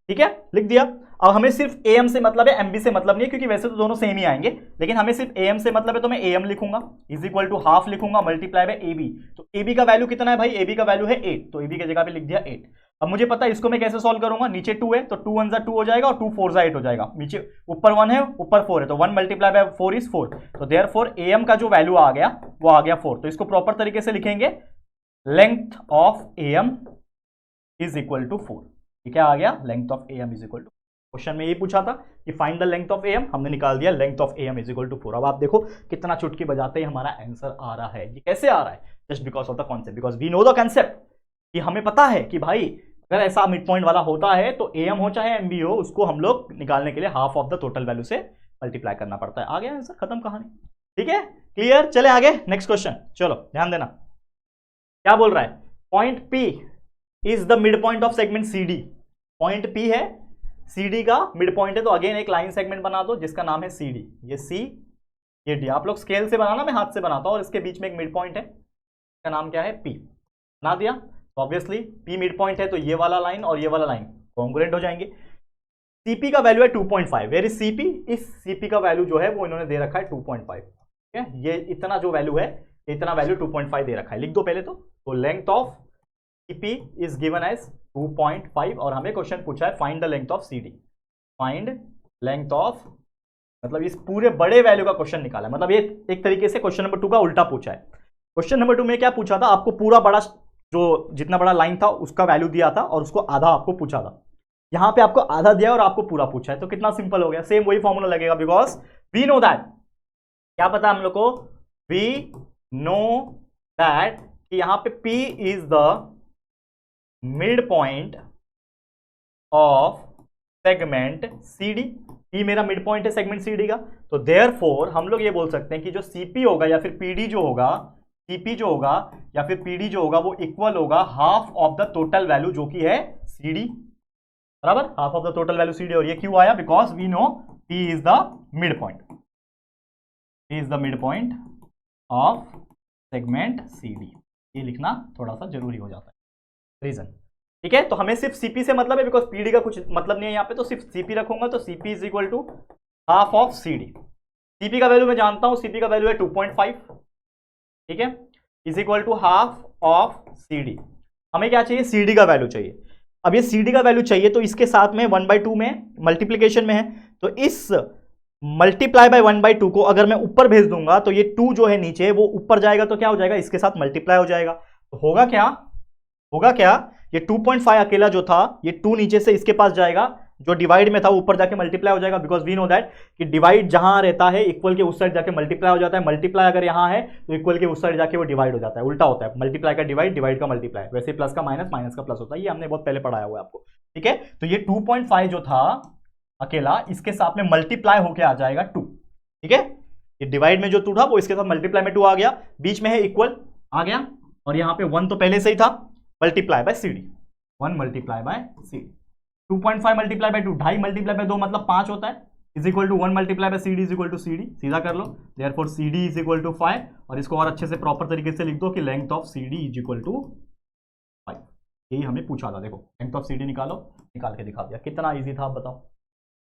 ठीक है, लिख दिया। अब हमें सिर्फ ए एम से मतलब है, एम बी से मतलब नहीं है, क्योंकि वैसे तो दोनों सेम ही आएंगे, लेकिन हमें सिर्फ ए एम से मतलब है, तो मैं ए एम लिखूंगा इज इक्वल टू हाफ लिखूंगा मल्टीप्लाई बाय ए बी। तो ए बी का वैल्यू कितना है भाई? ए बी का वैल्यू है 8, तो ए बी की जगह पे लिख दिया 8। अब मुझे पता है इसको मैं कैसे सॉल्व करूंगा, नीचे 2 है तो 2 1 2 हो जाएगा और 2 4 8 हो जाएगा, नीचे ऊपर 1 है ऊपर 4 है, तो 1 मल्टीप्लाई बाय 4 इज 4। तो देयरफॉर ए एम का जो वैल्यू आ गया वो आ गया 4। तो इसको प्रॉपर तरीके से लिखेंगे, length of A M is equal to 4। ठीक है, आ गया length of A M is equal to, question में ये पूछा था कि find the length of A M, हमने निकाल दिया length of A M is equal to 4। अब आप देखो कितना चुटकी बजाते ही हमारा आंसर आ रहा है। ये कैसे आ रहा है? Just because of the concept, because we know the concept, कि हमें पता है कि भाई अगर ऐसा मिड पॉइंट वाला होता है तो ए एम हो चाहे एम बी हो, उसको हम लोग निकालने के लिए half of the total value से मल्टीप्लाई करना पड़ता है। आ गया आंसर, खत्म कहानी। ठीक है, क्लियर? चले आगे, नेक्स्ट क्वेश्चन। चलो ध्यान देना, क्या बोल रहा है? Point P is the midpoint of segment C D. Point P है, सी डी का मिड पॉइंट है, तो अगेन एक लाइन सेगमेंट बना दो जिसका नाम है सी डी। ये सी, ये डी। आप लोग स्केल से बनाना, मैं हाथ से बनाता हूं, और इसके बीच में एक मिड पॉइंट है, इसका नाम क्या है? पी। बना दिया, तो ऑब्वियसली पी मिड पॉइंट है, तो ये वाला लाइन और ये वाला लाइन कॉन्ग्रुएंट हो जाएंगे। सीपी का वैल्यू है 2.5। Where is CP? इस सीपी का वैल्यू जो है वो इन्होंने दे रखा है 2.5। ठीक है, ये इतना जो वैल्यू है, इतना वैल्यू 2.5 दे रखा है, लिख दो पहले तो length of CP is given as 2.5, और हमें क्वेश्चन पूछा है find the length of C D. Find length of, मतलब इस पूरे बड़े वैल्यू का क्वेश्चन निकाला है, मतलब ये एक तरीके से क्वेश्चन नंबर 2 का उल्टा पूछा है। क्वेश्चन नंबर 2 में क्या पूछा था? आपको पूरा बड़ा, जो जितना बड़ा लाइन था उसका वैल्यू दिया था और उसको आधा आपको पूछा था। यहां पे आपको आधा दिया और आपको पूरा पूछा है, तो कितना सिंपल हो गया, सेम वही फॉर्मूला लगेगा, बिकॉज वी नो दैट, क्या पता हम लोग को? वी नो दैट कि यहां पे P is the midpoint of segment CD। P मेरा मिड पॉइंट है सेगमेंट CD का, तो देयरफॉर हम लोग ये बोल सकते हैं कि जो CP होगा या फिर PD जो होगा, CP जो होगा या फिर PD जो होगा, वो इक्वल होगा half of the total value जो कि है CD, बराबर, half of the total value CD। और ये क्यों आया? Because we know P is the midpoint, P is the midpoint of segment CD। ये लिखना थोड़ा सा जरूरी हो जाता है, रीजन। ठीक है, तो हमें सिर्फ सीपी से मतलब है, बिकॉज पीडी का कुछ मतलब नहीं है यहाँ पे, तो सिर्फ सीपी रखूंगा, तो CP is equal to half of CD. CP का वैल्यू मैं जानता हूं, सीपी का वैल्यू है 2.5, ठीक है, is equal to half of CD. हमें क्या चाहिए? सीडी का वैल्यू चाहिए। अब ये सीडी का वैल्यू चाहिए, तो इसके साथ में 1/2 में मल्टीप्लीकेशन में है, तो इस मल्टीप्लाई बाय 1/2 को अगर मैं ऊपर भेज दूंगा तो ये 2 जो है नीचे वो ऊपर जाएगा, तो क्या हो जाएगा? इसके साथ मल्टीप्लाई हो जाएगा। तो होगा क्या? ये 2.5 अकेला जो था, ये 2 नीचे से इसके पास जाएगा, जो डिवाइड में था ऊपर जाके मल्टीप्लाई हो जाएगा, बिकॉज वी नो दैट कि डिवाइड जहां रहता है इक्वल के उस साइड जाके मल्टीप्लाई हो जाता है, मल्टीप्लाई अगर यहां है तो इक्वल के उस साइड जाके वो डिवाइड हो जाता है, उल्टा होता है, मल्टीप्लाई का डिवाइड, डिवाइड का मल्टीप्लाई, वैसे प्लस का माइनस, माइनस का प्लस होता है, ये हमने बहुत पहले पढ़ाया हुआ है आपको, ठीक है। तो ये 2.5 जो था अकेला, इसके साथ में मल्टीप्लाई होके आ जाएगा 2, ठीक है। ये डिवाइड में जो 2 था वो इसके साथ मल्टीप्लाई में 2 आ गया, बीच में है इक्वल आ गया, और यहां पे 1 तो पहले से ही था, multiply by C D, 1 multiply by C D, 2.5 multiply by 2, 2.5 multiply by 2 मतलब 5 होता है, is equal to 1 multiply by C D is equal to C D, सीधा कर लो, therefore C D is equal to 5, और इसको और अच्छे से प्रॉपर तरीके से लिख दो कि length of C D is equal to 5, यही हमें पूछा था, देखो लेंथ ऑफ सी डी निकालो, निकाल के दिखा दिया, कितना ईजी था आप बताओ,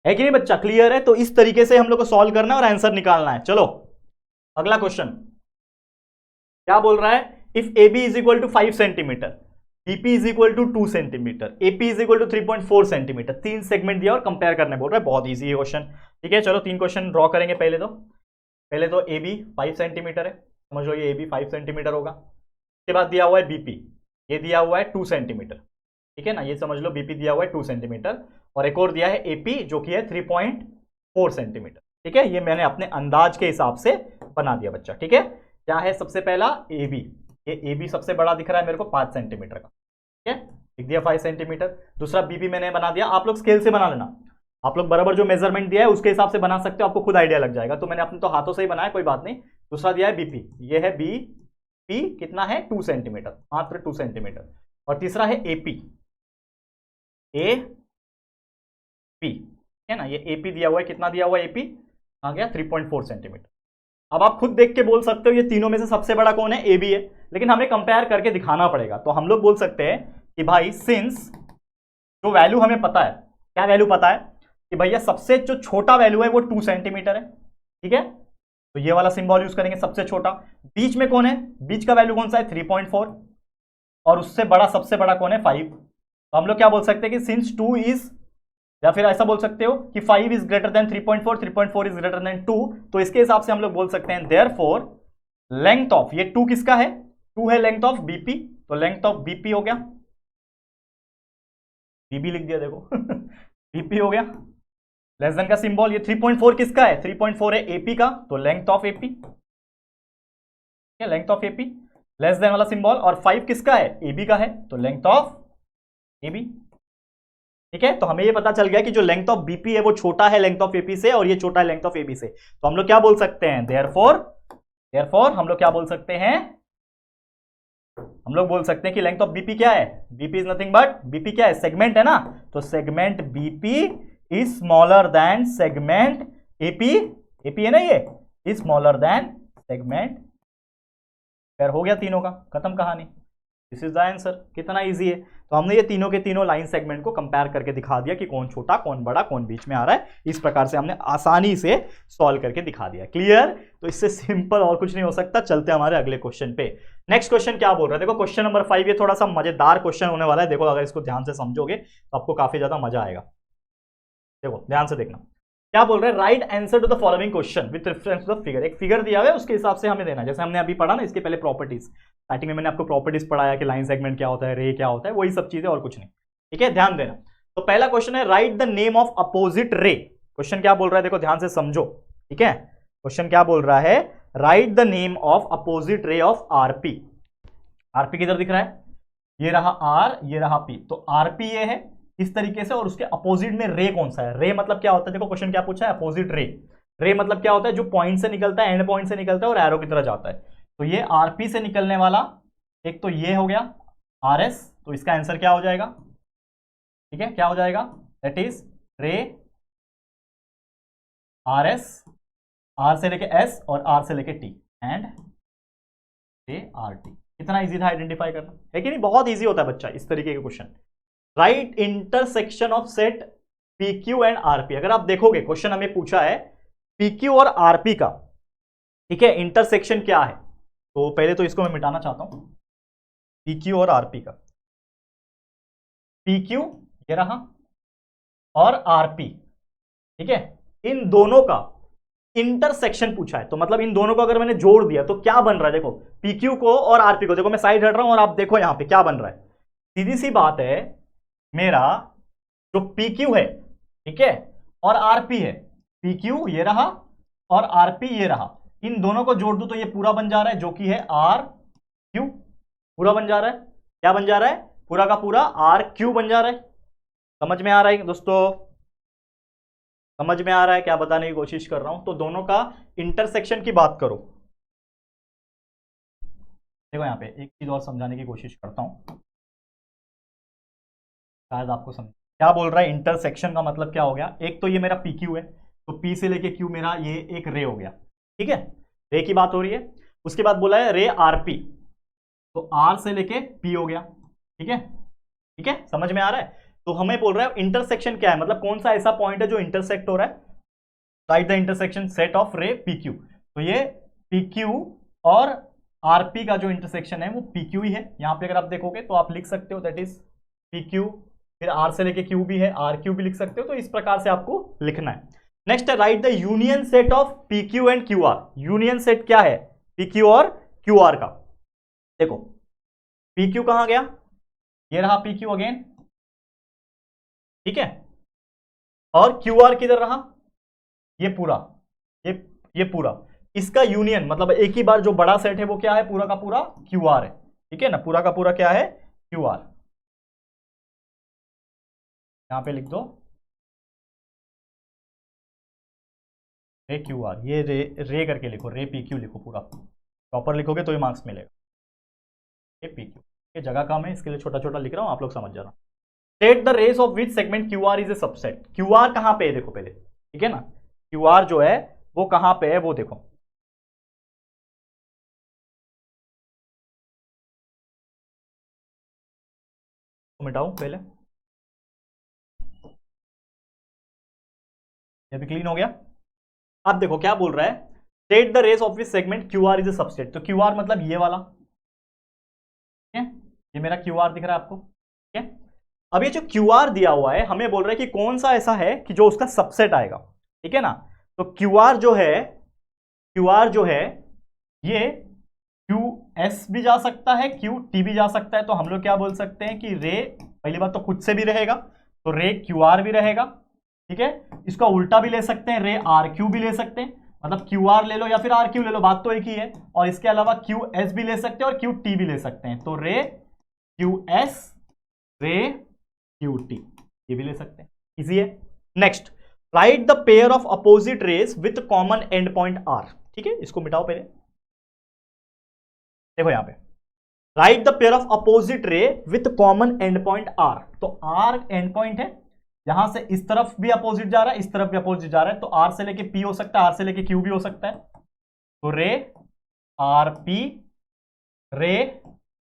है कि नहीं बच्चा, क्लियर है। तो इस तरीके से हम लोग को सॉल्व करना है और आंसर निकालना है। चलो अगला क्वेश्चन क्या बोल रहा है, if A B is equal to 5 centimetre, BP is equal to 2 centimetre, AP is equal to 3.4 centimetre, 3 segment दिया और कंपेयर करने बोल रहा है, बहुत इजी है क्वेश्चन, ठीक है। चलो 3 क्वेश्चन ड्रॉ करेंगे, पहले तो ए बी 5 सेंटीमीटर है, समझ लो ये ए बी 5 सेंटीमीटर होगा, उसके बाद दिया हुआ है बीपी, ये दिया हुआ है 2 सेंटीमीटर, ठीक है ना, ये समझ लो बीपी दिया हुआ है 2 सेंटीमीटर, और एक और दिया है एपी जो कि है 3.4 सेंटीमीटर, ठीक है। ये मैंने अपने अंदाज के हिसाब से बना दिया बच्चा, ठीक है। क्या है सबसे पहला ए बी, ये ए बी सबसे बड़ा दिख रहा है मेरे को 5 सेंटीमीटर का, ठीक है, लिख दिया 5 सेंटीमीटर। दूसरा बीपी मैंने बना दिया, आप लोग स्केल से बना लेना, आप लोग बराबर जो मेजरमेंट दिया है उसके हिसाब से बना सकते हो, आपको खुद आइडिया लग जाएगा, तो मैंने अपने तो हाथों से ही बनाया, कोई बात नहीं। दूसरा दिया है बीपी, ये है बी पी कितना है 2 सेंटीमीटर, मात्र 2 सेंटीमीटर, और तीसरा है एपी, ए पी है ना, ये एपी दिया हुआ है, कितना दिया हुआ है एपी आ गया 3.4 सेंटीमीटर। अब आप खुद देख के बोल सकते हो ये तीनों में से सबसे बड़ा कौन है, ए बी है, लेकिन हमें कंपेयर करके दिखाना पड़ेगा, तो हम लोग बोल सकते हैं कि भाई सिंस जो वैल्यू हमें पता है, क्या वैल्यू पता है कि भैया सबसे जो छोटा वैल्यू है वो 2 सेंटीमीटर है, ठीक है, तो ये वाला सिंबल यूज करेंगे सबसे छोटा। बीच में कौन है, बीच का वैल्यू कौन सा है 3.4, और उससे बड़ा सबसे बड़ा कौन है 5, तो हम लोग क्या बोल सकते हैं कि सिंस 2 इज, या फिर ऐसा बोल सकते हो कि 5 is greater than 3.4, 3.4 is greater than 2, तो इसके हिसाब से हम लोग बोल सकते हैं देयरफॉर लेंथ ऑफ, ये 2 किसका है, 2 है लेंथ ऑफ बीपी, तो लेंथ ऑफ बीपी हो गया, बीबी लिख दिया देखो बीपी हो गया, लेस देन का सिंबल, ये 3.4 किसका है, 3.4 है एपी का, तो length of AP, length of AP, less than वाला सिंबल, और 5 किसका है, एबी का है, तो लेंथ ऑफ एबी, ठीक है। तो हमें ये पता चल गया कि जो लेंथ ऑफ बीपी है वो छोटा है लेंथ ऑफ एपी से, और ये छोटा है लेंथ ऑफ एबी से, तो हम लोग क्या बोल सकते हैं, देयरफॉर हम लोग क्या बोल सकते हैं, हम लोग बोल सकते हैं कि लेंथ ऑफ बीपी क्या है, BP is nothing but, BP क्या है, सेगमेंट है ना, तो segment BP is smaller than segment AP, AP है ना, ये इज स्मॉलर देन सेगमेंट, फिर हो गया तीनों का, खत्म कहानी, दिस इज द आंसर, कितना इजी है। तो हमने ये तीनों के तीनों लाइन सेगमेंट को कंपेयर करके दिखा दिया कि कौन छोटा, कौन बड़ा, कौन बीच में आ रहा है, इस प्रकार से हमने आसानी से सॉल्व करके दिखा दिया, क्लियर। तो इससे सिंपल और कुछ नहीं हो सकता। चलते हैं हमारे अगले क्वेश्चन पे। नेक्स्ट क्वेश्चन क्या बोल रहा है, देखो क्वेश्चन नंबर 5, ये थोड़ा सा मजेदार क्वेश्चन होने वाला है, देखो अगर इसको ध्यान से समझोगे तो आपको काफी ज्यादा मजा आएगा। देखो ध्यान से देखना, क्या बोल रहे हैं, write answer to the following question with reference to the figure, एक फिगर दिया हुआ है उसके हिसाब से हमें देना, जैसे हमने अभी पढ़ा ना इसके पहले प्रॉपर्टीज, स्टार्टिंग में मैंने आपको प्रॉपर्टीज पढ़ाया कि लाइन सेगमेंट क्या होता है, रे क्या होता है, वही सब चीजें और कुछ नहीं, ठीक है, ध्यान देना। तो पहला क्वेश्चन है right the name of opposite रे, क्वेश्चन क्या बोल रहा है देखो ध्यान से समझो, ठीक है, क्वेश्चन क्या बोल रहा है, right the name of opposite ray of RP, RP किधर दिख रहा है, ये रहा आर, ये रहा पी, तो आरपी ये है इस तरीके से, और उसके अपोजिट में रे कौन सा है, रे मतलब क्या होता है, देखो क्वेश्चन क्या पूछा है, अपोजिट रे, रे मतलब क्या होता है, जो पॉइंट से निकलता है, एंड पॉइंट से निकलता है और एरो की तरह जाता है, तो ये आरपी से निकलने वाला एक तो ये हो गया आरएस, तो इसका आंसर क्या हो जाएगा, ठीक है, क्या हो जाएगा, दैट इज रे आरएस, आर से लेके एस और आर से लेके टी, एंड रे आर टी, कितना इजी था आइडेंटिफाई करना, है कि नहीं, बहुत इजी होता है बच्चा इस तरीके के question. Right intersection of set PQ and RP, अगर आप देखोगे क्वेश्चन हमें पूछा है PQ और RP का, ठीक है, इंटरसेक्शन क्या है, तो पहले तो इसको मैं मिटाना चाहता हूं, PQ और RP का, PQ ये रहा और RP, ठीक है, इन दोनों का इंटरसेक्शन पूछा है, तो मतलब इन दोनों को अगर मैंने जोड़ दिया तो क्या बन रहा है, देखो PQ को और RP को, देखो मैं साइड हट रहा हूं और आप देखो यहां पे क्या बन रहा है, सीधी सी बात है, मेरा जो PQ है ठीक है, और आरपी है, पी क्यू ये रहा और आरपी ये रहा, इन दोनों को जोड़ दूं तो ये पूरा बन जा रहा है जो कि है आर क्यू, पूरा बन जा रहा है, क्या बन जा रहा है, पूरा का पूरा आर क्यू बन जा रहा है। समझ में आ रहा है दोस्तों, समझ में आ रहा है क्या बताने की कोशिश कर रहा हूं। तो दोनों का इंटरसेक्शन की बात करो, देखो यहां पे एक चीज और समझाने की कोशिश करता हूं, शायद आपको समझ क्या बोल रहा है। इंटरसेक्शन का मतलब क्या हो गया, एक तो ये मेरा पी क्यू है, तो पी से लेके क्यू मेरा ये एक रे हो गया, ठीक है, रे की बात हो रही है। उसके बाद बोला है रे आरपी, तो आर से लेके पी हो गया, ठीक है, ठीक है, समझ में आ रहा है। तो हमें बोल रहा है इंटरसेक्शन क्या है, मतलब कौन सा ऐसा पॉइंट है जो इंटरसेक्ट हो रहा है, right the intersection set of रे पी क्यू। तो ये पी क्यू और आरपी का जो इंटरसेक्शन है वो पी क्यू ही है। यहां पे अगर आप देखोगे तो आप लिख सकते हो दैट इज पी क्यू, फिर आर से लेके क्यू भी है, आर क्यू भी लिख सकते हो, तो इस प्रकार से आपको लिखना है। नेक्स्ट है right the union set of P Q and Q R. Union set क्या है पी क्यू और क्यू आर का, देखो पी क्यू कहां गया, ये रहा पी क्यू अगेन, ठीक है, और क्यू आर किधर रहा, ये पूरा, ये पूरा, इसका यूनियन मतलब एक ही बार जो बड़ा सेट है वो क्या है, पूरा का पूरा क्यू आर है, ठीक है ना, पूरा का पूरा क्या है क्यू आर। यहां पे लिख दो रे क्यू आर, ये रे करके लिखो, रे पी क्यू लिखो, पूरा प्रॉपर लिखोगे तो ये मार्क्स मिलेगा। ये पी क्यू, ये जगह कम है इसके लिए छोटा छोटा लिख रहा हूं, आप लोग समझ जाना। State the rays of which segment Q R is a subset. Q R कहां पे है देखो पहले, ठीक है ना, क्यू आर जो है वो कहां पे है वो देखो, तो मिटाऊं पहले, ये भी क्लीन हो गया। अब देखो क्या बोल रहा है, state the rays of which segment Q R is a subset. तो क्यू आर मतलब ये वाला, ठीक है, ये मेरा क्यू आर दिख रहा है आपको, ठीक है। अब ये जो क्यू आर दिया हुआ है हमें बोल रहा है कि कौन सा ऐसा है कि जो उसका सबसेट आएगा, ठीक है ना। तो क्यू आर जो है, क्यू आर जो है ये क्यू एस भी जा सकता है, क्यू टी भी जा सकता है। तो हम लोग क्या बोल सकते हैं कि रे, पहली बात तो खुद से भी रहेगा, तो रे क्यू आर भी रहेगा, ठीक है। इसका उल्टा भी ले सकते हैं, रे आर क्यू भी ले सकते हैं, मतलब क्यू आर ले लो या फिर आर क्यू ले लो, बात तो एक ही है। और इसके अलावा क्यू एस भी ले सकते हैं और क्यू टी भी ले सकते हैं, तो ray Q S, ray Q T, ये भी ले सकते हैं, इजी है। Next write the pair of opposite rays with common end point R, ठीक है, इसको मिटाओ पहले, देखो यहां पे write the pair of opposite ray with common end point R. तो आर एंड पॉइंट है, यहां से इस तरफ भी अपोजिट जा रहा है, इस तरफ भी अपोजिट जा रहा है, तो आर से लेके पी हो सकता है, आर से लेके क्यू भी हो सकता है, तो रे आर पी, रे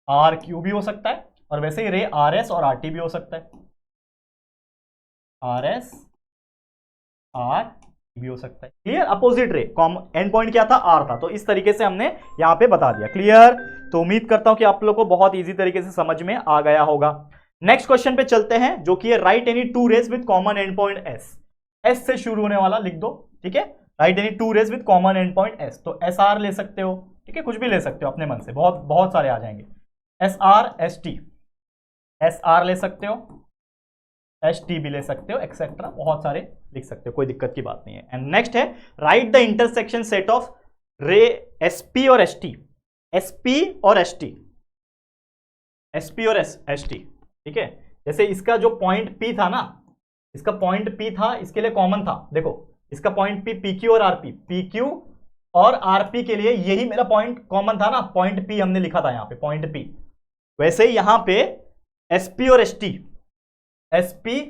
आर क्यू भी हो सकता है, और वैसे ही रे आर एस और आर टी भी हो सकता है, आर एस आर भी हो सकता है, clear. Opposite ray common end point क्या था, आर था, तो इस तरीके से हमने यहां पे बता दिया, क्लियर। तो उम्मीद करता हूं कि आप लोग को बहुत इजी तरीके से समझ में आ गया होगा। नेक्स्ट क्वेश्चन पे चलते हैं जो कि है write any two rays with common end point S. S से शुरू होने वाला लिख दो, ठीक है, write any two rays with common end point S. तो एस आर ले सकते हो, ठीक है, कुछ भी ले सकते हो अपने मन से, बहुत बहुत सारे आ जाएंगे, S R S T, S R ले सकते हो, एच टी भी ले सकते हो, एक्सेट्रा बहुत सारे लिख सकते हो, कोई दिक्कत की बात नहीं है। एंड नेक्स्ट है right the intersection set of रे एसपी और एस टी, एसपी और एस टी, एसपी और एस टी, ठीक है। जैसे इसका जो पॉइंट पी था ना, इसका पॉइंट पी था, इसके लिए कॉमन था, देखो इसका पॉइंट पी, पी क्यू और आरपी, पी क्यू और आरपी के लिए यही मेरा पॉइंट कॉमन था ना, पॉइंट पी हमने लिखा था यहाँ पे पॉइंट पी। वैसे ही यहां पे एसपी और एस टी, एसपी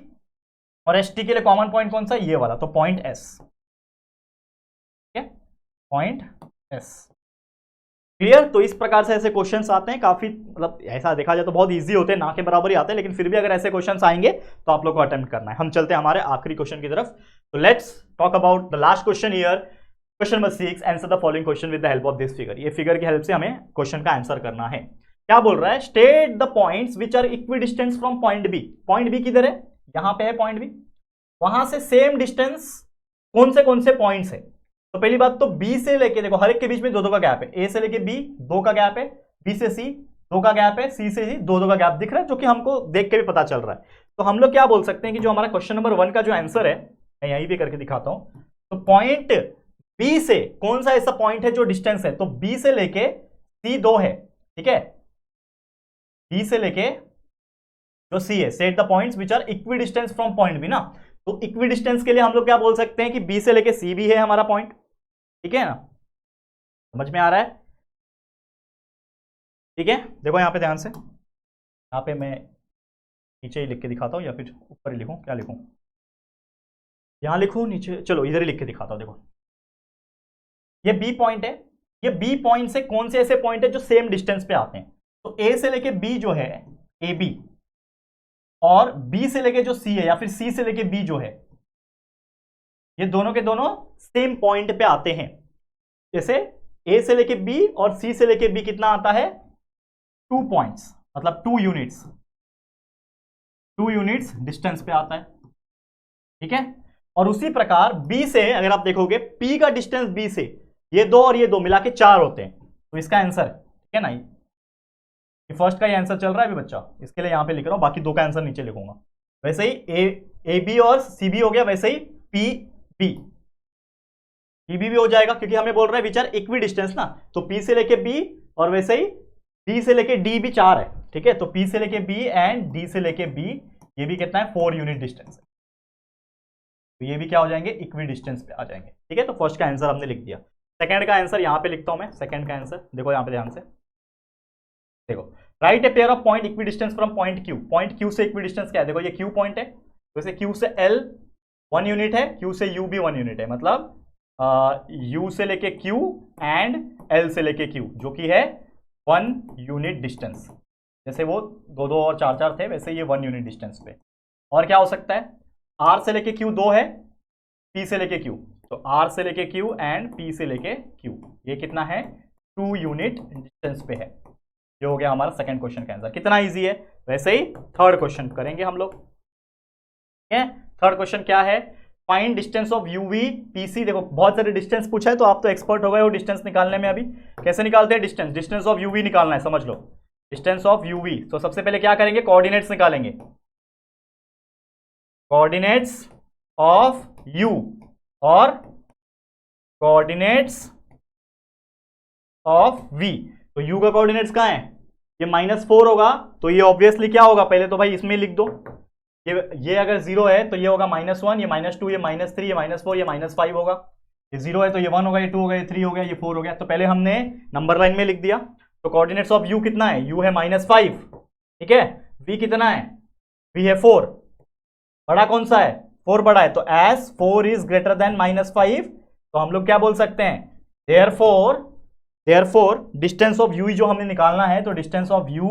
और एसटी के लिए कॉमन पॉइंट कौन सा, ये वाला, तो पॉइंट एस, ठीक है, पॉइंट एस, क्लियर। तो इस प्रकार से ऐसे क्वेश्चंस आते हैं, काफी मतलब ऐसा देखा जाए तो बहुत इजी होते हैं, ना के बराबर ही आते हैं, लेकिन फिर भी अगर ऐसे क्वेश्चंस आएंगे तो आप लोग को अटेम्प्ट करना है। हम चलते हैं हमारे आखिरी क्वेश्चन की तरफ। तो let's talk about the last question here, question number 6, answer the following question with the help of this figure. ये फिगर की हेल्प से हमें क्वेश्चन का आंसर करना है। क्या बोल रहा है, state the points which are equi distance from point B. Point B किधर है, यहां पे है पॉइंट बी, वहां से सेम डिस्टेंस कौन से पॉइंट्स है। तो पहली बात तो बी से लेके देखो हर एक के बीच में दो दो का गैप है, ए से लेके बी 2 का गैप है, बी से सी 2 का गैप है, सी से ही 2 का गैप दिख रहा है, जो कि हमको देख के भी पता चल रहा है। तो हम लोग क्या बोल सकते हैं कि जो हमारा क्वेश्चन नंबर 1 का जो आंसर है, मैं यहीं भी करके दिखाता हूं। तो पॉइंट बी से कौन सा ऐसा पॉइंट है जो डिस्टेंस है, तो बी से लेके सी 2 है, ठीक है, बी से लेके जो सी है, set the points which are equi distance from point B ना। तो इक्वी डिस्टेंस के लिए हम लोग क्या बोल सकते हैं कि बी से लेके सी भी है हमारा पॉइंट, ठीक है ना, समझ में आ रहा है, ठीक है। देखो यहां पे ध्यान से, यहां पे मैं नीचे ही लिख के दिखाता हूं या फिर ऊपर ही लिखूं, क्या लिखूं, यहां लिखूं नीचे, चलो इधर ही लिख के दिखाता हूं। देखो ये बी पॉइंट है, ये बी पॉइंट से कौन से ऐसे पॉइंट है जो सेम डिस्टेंस पे आते हैं, तो ए से लेके बी जो है ए बी, और बी से लेके जो सी है या फिर सी से लेके बी जो है, ये दोनों के दोनों सेम पॉइंट पे आते हैं। जैसे ए से लेके बी और सी से लेके बी कितना आता है, 2 पॉइंट्स, मतलब 2 यूनिट्स, 2 यूनिट्स डिस्टेंस पे आता है, ठीक है। और उसी प्रकार बी से अगर आप देखोगे पी का डिस्टेंस बी से, ये 2 और ये 2 मिला के 4 होते हैं, तो इसका आंसर, ठीक है ना, ये फर्स्ट का ही आंसर चल रहा है अभी बच्चा, इसके लिए यहां पे लिख रहा हूं, बाकी 2 का आंसर नीचे लिखूंगा। वैसे ही ए बी और सी बी हो गया, वैसे ही पी बी भी हो जाएगा, क्योंकि हमें बोल रहा है विच आर इक्वी डिस्टेंस ना, तो पी से लेके बी और वैसे ही डी से लेके डी भी 4 है, ठीक है। तो पी से लेके बी एंड डी से लेके बी, ये भी कितना है, 4 यूनिट डिस्टेंस है, तो ये भी क्या हो जाएंगे, इक्वी डिस्टेंस पे आ जाएंगे, ठीक है। तो फर्स्ट का आंसर हमने लिख दिया। सेकंड का आंसर यहां पे लिखता हूं मैं, सेकंड का आंसर देखो यहां पे ध्यान से, देखो right a pair of point equi distance from point Q, point Q से इक्वी डिस्टेंस क्या है, देखो ये क्यू पॉइंट है, वैसे क्यू से एल 1 यूनिट है, क्यू से यू भी 1 यूनिट है, मतलब यू से लेके क्यू एंड एल से लेके क्यू, जो कि है 1 यूनिट डिस्टेंस। जैसे वो 2 और 4 थे, वैसे ये 1 यूनिट डिस्टेंस पे। और क्या हो सकता है, आर से लेके क्यू 2 है, पी से लेके क्यू, तो आर से लेके क्यू एंड पी से लेके क्यू, ये कितना है, 2 यूनिट डिस्टेंस पे है। ये हो गया हमारा सेकंड क्वेश्चन का आंसर। कितना इजी है। वैसे ही थर्ड क्वेश्चन करेंगे हम लोग, ठीक है। थर्ड क्वेश्चन क्या है, find distance of UV PC. देखो बहुत सारे डिस्टेंस पूछा है, तो आप तो एक्सपर्ट हो गए हो डिस्टेंस निकालने में। अभी कैसे निकालते हैं डिस्टेंस, डिस्टेंस ऑफ यूवी निकालना है, समझ लो डिस्टेंस ऑफ यूवी। तो सबसे पहले क्या करेंगे, कोऑर्डिनेट्स निकालेंगे, कोऑर्डिनेट्स ऑफ यू और कोऑर्डिनेट्स ऑफ वी। तो u का कोऑर्डिनेट्स कहां है, ये -4 होगा, तो ये ऑब्वियसली क्या होगा, पहले तो भाई इसमें लिख दो, ये अगर 0 है तो ये होगा -1, ये -2, ये -3, ये -4, ये -5 होगा। ये 0 है तो ये 1 होगा, ये 2 होगा, ये 3 हो गया, ये 4 हो गया। तो पहले हमने नंबर लाइन में लिख दिया। तो कोऑर्डिनेट्स ऑफ u कितना है, u है -5, ठीक है। v कितना है, v है 4, बड़ा कौन सा है, 4 बड़ा है, तो as 4 इज ग्रेटर देन -5, तो हम लोग क्या बोल सकते हैं, therefore डिस्टेंस ऑफ u जो हमने निकालना है, तो distance of u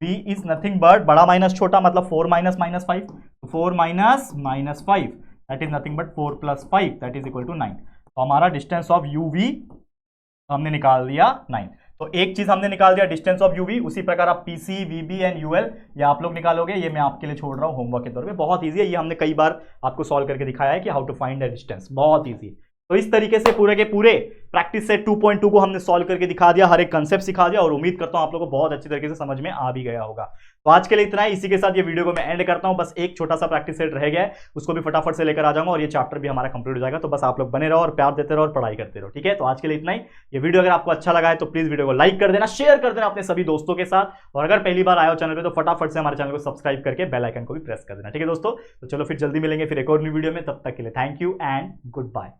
v is nothing but बड़ा माइनस छोटा, मतलब 4 minus -5, 4 minus -5 that is nothing but 4 + 5 that is equal to 9। तो हमारा डिस्टेंस ऑफ u v हमने निकाल दिया 9। तो एक चीज हमने निकाल दिया डिस्टेंस ऑफ यूवी, उसी प्रकार आप पीसी वीबी एंड यूएल ये आप लोग निकालोगे। ये मैं आपके लिए छोड़ रहा हूं होमवर्क के तौर पे, बहुत इजी है, ये हमने कई बार आपको सॉल्व करके दिखाया है कि how to find the distance, बहुत इजी। तो इस तरीके से पूरे के पूरे प्रैक्टिस सेट 2.2 को हमने सॉल्व करके दिखा दिया, हर एक कंसेप्ट सिखा दिया, और उम्मीद करता हूं आप लोगों को बहुत अच्छी तरीके से समझ में आ भी गया होगा। तो आज के लिए इतना ही, इसी के साथ ये वीडियो को मैं एंड करता हूं। बस एक छोटा सा प्रैक्टिस सेट रह गया है, उसको भी फटाफट से लेकर आ जाऊंगा और ये चैप्टर भी हमारा कंप्लीट हो जाएगा। तो बस आप लोग बने रहो और प्यार देते रहो और पढ़ाई करते रहो, ठीक है। तो आज के लिए इतना ही। ये वीडियो अगर आपको अच्छा लगा है तो प्लीज वीडियो को लाइक कर देना, शेयर कर देना अपने सभी दोस्तों के साथ, और अगर पहली बार आए हो चैनल पे तो फटाफट से हमारे चैनल को सब्सक्राइब करके बेल आइकन को भी प्रेस कर देना, ठीक है दोस्तों। तो चलो फिर जल्दी मिलेंगे फिर एक और न्यू वीडियो में, तब तक के लिए thank you and good bye.